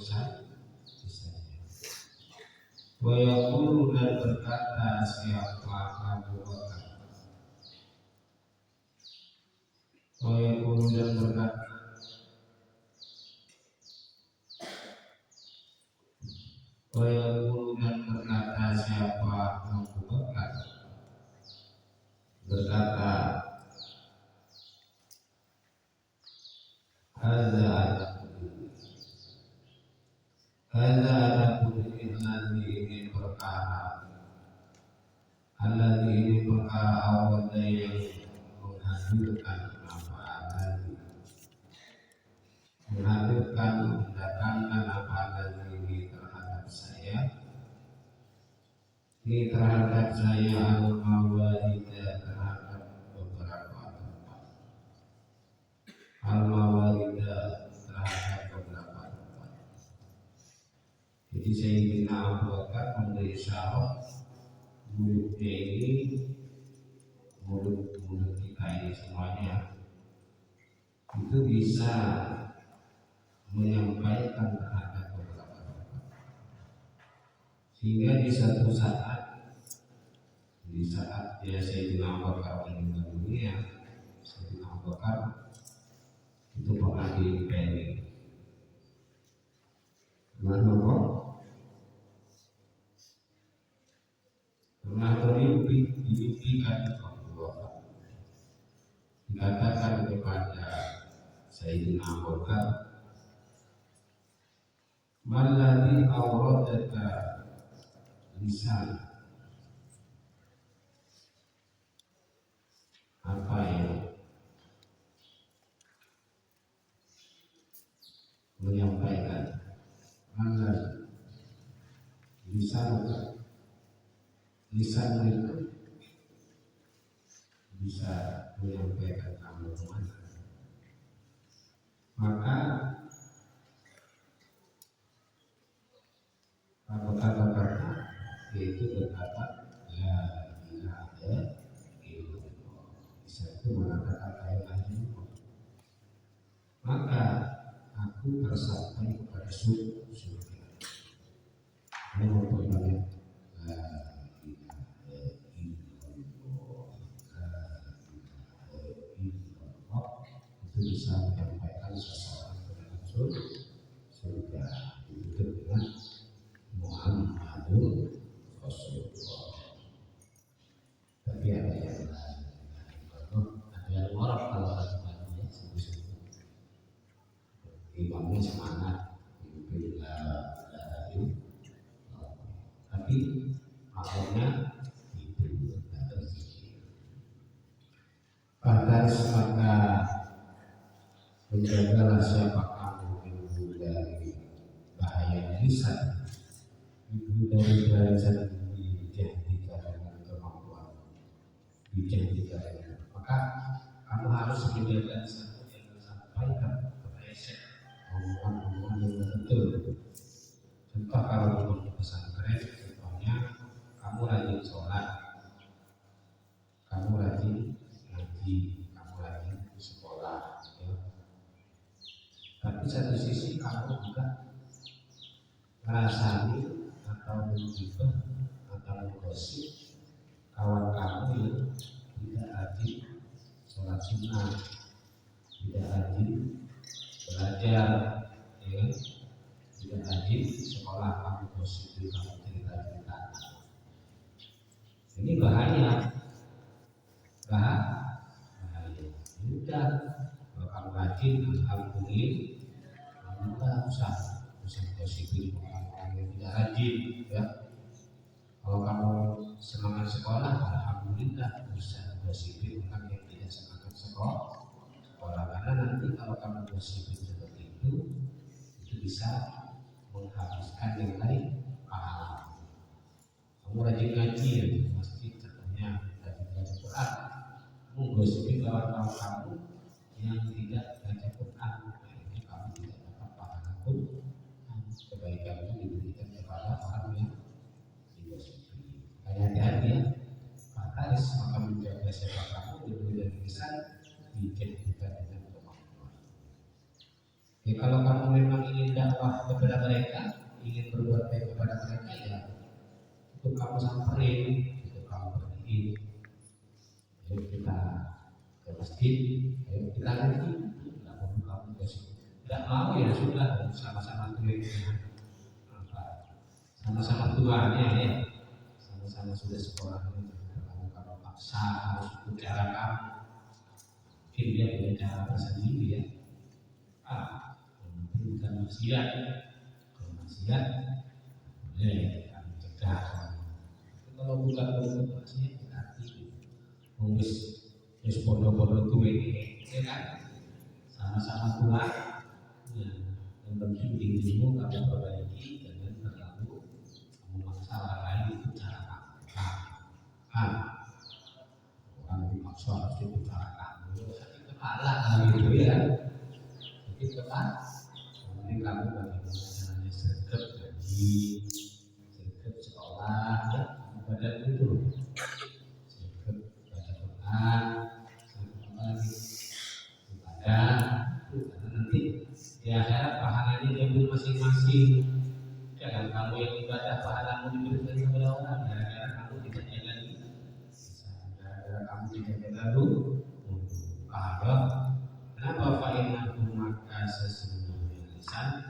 saja. Wa yaqulu dan berkata siapa Abu Bakar. Wa yaqulu dan berkata siapa Abu Bakar berkata Hadza adapun ini perkara awal yang menghadirkan mendatangkan apa lagi terhadap saya al-mawalida terhadap beberapa tempat Jadi Sayyidina Abu Bakar memberi isyarat mulutnya ini mulut kita ini semuanya itu bisa menyampaikan terhadap beberapa tempat, sehingga di satu saat dia Sayyidina Abu Bakar meninggal dunia, Sayyidina Abu Bakar itu pernah dipending. Pernah dimimpikan Allah, dikatakan kepada Sayyidina Abu Bakar, "Malladhi awradaka lisan." Apa yang menyampaikan lisan itu bisa menyampaikan kamu kemana. Maka kata-kata yaitu berkata la ilaha illallah, bisa itu mengatakan la ilaha illallah. Maka aku tersampai kepada surga. Saya memperbanyak la ilaha illallah, itu bisa menyampaikan seseorang kepada surga. Itu dengan Muhammadur Rasulullah. Tapi ada yang lain, ada yang orang kalau lakukannya sungguh-sungguh. Imamnya semangat, tapi akhirnya itu tidak terjadi. Bahkan maka menjagalah siapa kamu dari bahaya lisan, itu dari belajar dijadikan dengan kemampuan, dijadikan dengan. Maka kamu harus menjaga lisan yang disampaikan kepada omongan yang betul. Contoh kalau di pesantren, contohnya kamu rajin sholat, kamu rajin ngaji, kamu rajin sekolah, ya. Tapi satu sisi kamu juga merasani atau menggibah atau menggosip kawan kamu yang tidak rajin sholat sunnah, tidak rajin belajar, ya, tidak rajin sekolah, kamu positif, kamu cerita-cerita. Ini bahaya. Udah, kalau kamu rajin, alhamdulillah, enggak usah positif orang yang tidak rajin, ya. Kalau kamu semangat sekolah, alhamdulillah, bisa positif orang yang tidak semangat sekolah. Karena nanti kalau kamu positif seperti itu bisa menghabiskan yang lain pahala. Kamu rajin ngaji ya di masjid, contohnya rajin baca Quran, kamu gosipi kawan-kawan kamu yang tidak baca Quran, akhirnya kamu tidak dapat pahala pun. Kebaikan itu diberikan kepada orang yang digosipi. Hati-hati ya, harus maka menjaga siapa kamu diberi dari lisan, dijadikan dengan kemampuan. Ya, kalau kamu memang ingin dakwah dakwah kepada mereka, ingin berbuat baik kepada mereka, ya itu kamu samperin, itu kamu pergi, ayo kita ke masjid, ayo kita ngaji, nggak perlu kamu kasih, nggak mau ya sudah, sama-sama tuanya, sama-sama tuanya ya, sama-sama sudah sekolahnya, kamu kalau paksa harus ikut cara kamu, mungkin dia punya cara tersendiri ya. Bukan maksiat, kalau maksiat boleh kami cegah. Kalau bukan untuk maksiat berarti mungkin podo-podo tua ini, ya kan? Sama-sama tua. Yang penting dirimu kamu perbaiki, jangan terlalu memaksa orang lain itu cara kamu. Bukan memaksa harus itu cara kamu. Sakit kepala gitu ya. Sakit kepala. Nanti kamu bagaimana caranya sergap gaji, sergap sekolah, ya, badan itu, sergap baca Quran, sergap apa lagi, ibadah, karena nanti di akhirat pahalanya diambil masing-masing. Jangan kamu yang ibadah pahalamu diberikan kepada orang, gara-gara kamu tidak jaga diri, gara-gara kamu tidak jaga dulu, kenapa fa'innahu maka sesungguhnya lisan,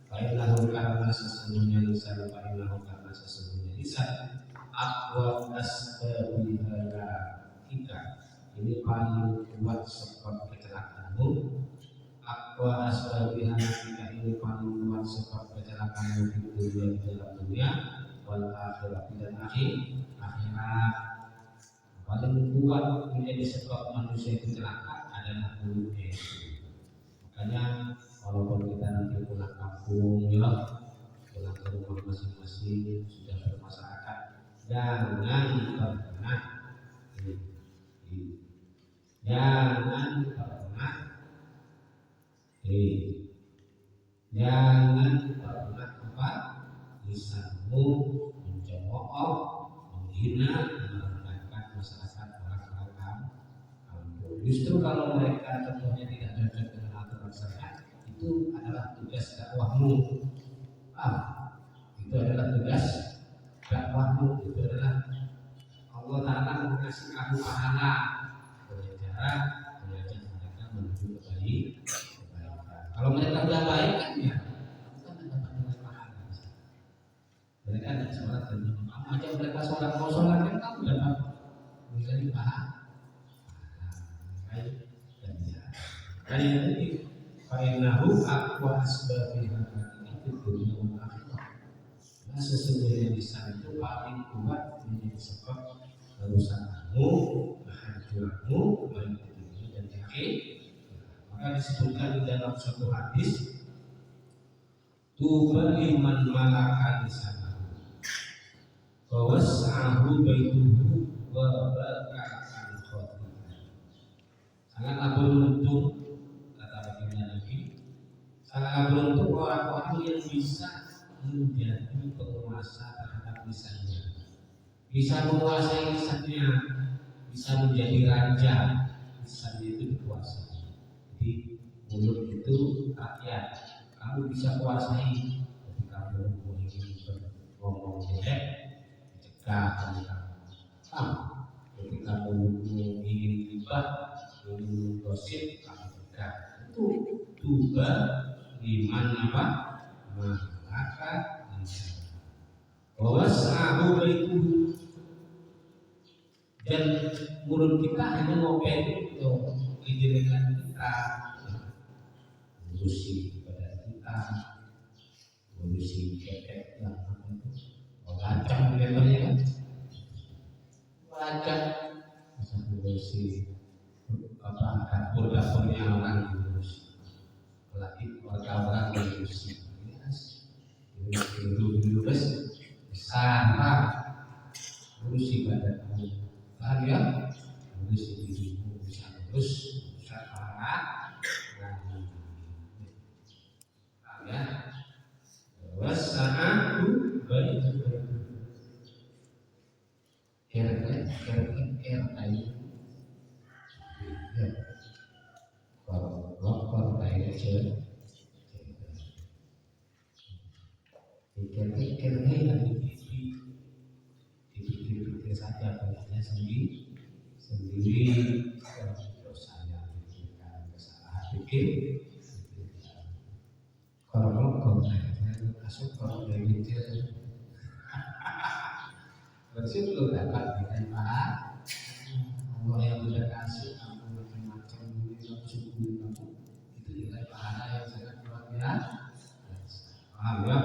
fa'innahu karena sesungguhnya lisan, fa'innahu karena sesungguhnya lisan, aqwa asbabihara kita, ini paling kuat sebab kecelakaanmu, aqwa asbabihara kita, ini paling kuat sebab kecelakaanmu di dunia, di dalam dunia, wal akhirat, dan akhirat. Paling kuat menjadi sebab manusia itu celaka adalah mulutnya. Makanya walaupun kita nanti pulang kampung, ya, pulang ke rumah masing-masing, sudah bermasyarakat, jangan pernah apa lisanmu mencemooh, menghina, merendahkan masyarakat orang-orang kampung. Justru kalau mereka contohnya tidak cocok dengan aturan syariat, itu adalah tugas dakwahmu. Itu adalah tugas dakwahmu. Itu adalah Allah Ta'ala mengasih kamu pahala dengan cara mengajak mereka menuju kebaikan. Kalau mereka sudah baik kan ya, kamu kan dapat pahala. Mereka tidak sholat dan kamu aja mereka sholat, mau sholat kan kamu dapat menjadi pahala. Dan ini fa'innahu aqwa asbabihara itu dunia dan akhirat. Nah, sesungguhnya lisan itu paling kuat menjadi sebab kerusakanmu, kehancuranmu, baik di dunia dan di akhirat. Maka disebutkan di dalam suatu hadis, tuba liman malaka lisanahu wa was'ahu baituhu wa barakakan khotimah. Sangatlah beruntung, kata baginda Nabi, sangatlah beruntung orang-orang yang bisa menjadi penguasa terhadap lisannya, bisa menguasai lisannya, bisa menjadi raja, lisannya itu dikuasai. Jadi mulut itu rakyat, kamu bisa kuasai. Ketika kamu ingin ngomong jelek, cegah kamu. Ketika kamu ingin gibah, ingin gosip, kamu cegah. Itu tuba liman apa? Maka was'ahu baituhu, dan mulut kita hanya ngomongin itu kejelekan kita, ngurusi badan kita, ngurusi ketek yang apa itu, wajah lebarnya kan, wajah bisa ngurusi apa dapur-dapurnya orang ngurusi, apalagi keluarga orang ngurusi. Dulu besar ngurusi badanmu, paham ya? Ngurusi dirimu, bisa ngurus orang, paham ya? pikir-pikir lagi dipikir-pikir saja banyaknya sendiri dosanya pikirkan kesalahan pikir kalau masuk kalau dari kecil bersyukur dapat diterima Allah yang sudah kasih kamu macam-macam kamu syukuri kamu itu nilai pahala yang sangat luar biasa. Paham ya?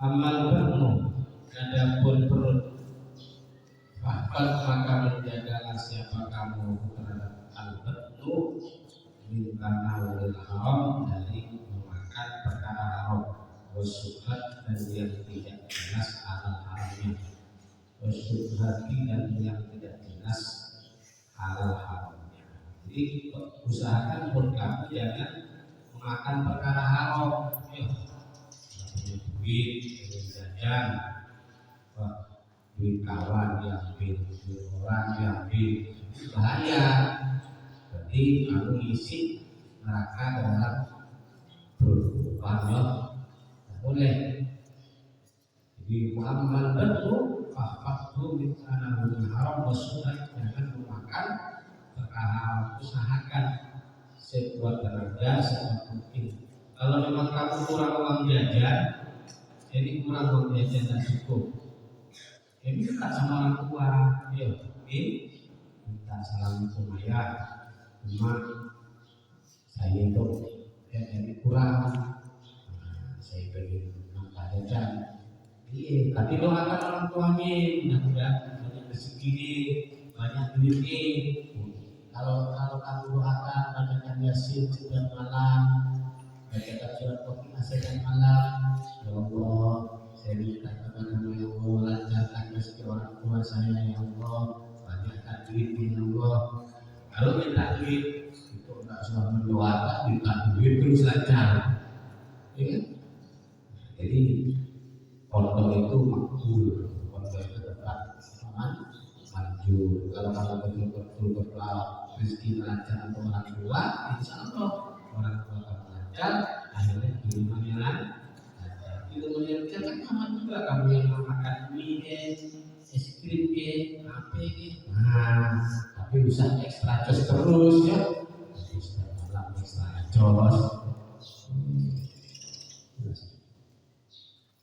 Amal bermu adapun perut bahkan maka menjagalah siapa kamu terhadap al-bernu karena walil haram dari memakan perkara haram wasubhat dan yang tidak jelas halal haramnya wasubhati dan yang tidak jelas halal haramnya. Jadi usahakan buat kamu jangan memakan perkara haram. Punya duit, pengen jajan, duit kawan diambil, duit orang diambil, bahaya. Jadi kamu isi neraka dalam perut, paham ya? Boleh. Jadi muamal betul, faktu karena haram bersurat jangan memakan perkara usahakan sekuat tenaga sekuat mungkin. Kalau memang kamu kurang uang jajan, jadi kurang uang jajan dan cukup. Jadi dekat sama orang tua, ya, minta salam semaya, cuma saya itu jadi kurang, saya pengen nambah jajan. Iya, tapi doakan orang tuanya, mudah-mudahan banyak rezeki, banyak duit. Kalau kamu doakan bacakan Yasin setiap malam, bacakan surat Al-Fatihah setiap malam, ya Allah, saya minta kepadamu ya Allah, lancarkan rezeki orang tua saya ya Allah, banyakkan duitnya ya Allah. Kalau minta duit itu enggak usah mendoakan, minta duit terus lancar, ya. Jadi pondok itu makbul, pondok itu tetap manjur. Kalau kamu betul-betul berdoa rezeki lancar untuk orang tua, insya Allah orang tua kamu lancar, akhirnya kirimannya lancar. Kirimannya lancar kan sama juga kamu yang makan mie, es krim, apa nah, tapi bisa ekstra jos terus ya, ekstra malam, ekstra jos.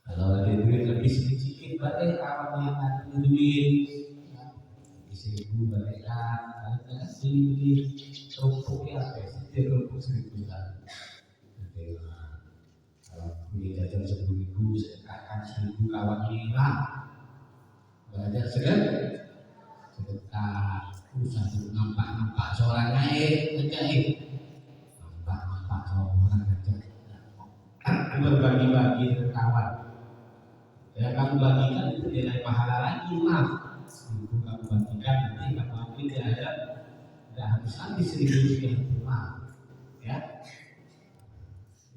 Kalau ada duit lebih sedikit, balik awal yang ada duit, seribu balikan, kalau beli kerupuknya apa? Kerupuk 1.000 kan. Kalau beli jajan 10.000, sedekahkan 1.000 kawan hilang. Belajar sedekah, usah nampak seorang naik, nampak seorang aja. Berbagi-bagi dengan kawan. Ya kamu bagikan itu nilai pahala lagi, Ibu kamu bagikan nanti kamu ambil di akhirat tidak habis 1.000 rumah, ya.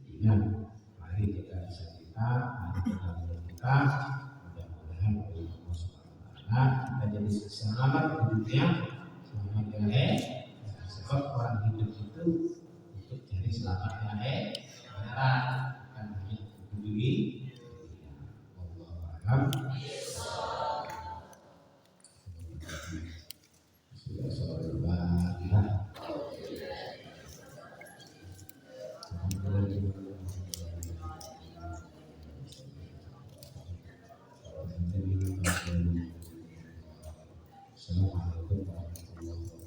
Ingat, mari kita bisa mari kita mudah-mudahan oleh Allah Subhanahu Wa Taala kita jadi selamat di dunia, selamat di akhirat. Sebab orang hidup itu untuk jadi selamat di akhirat, bukan hanya peduli. Allah sudah sore banget. Assalamualaikum warahmatullahi wabarakatuh.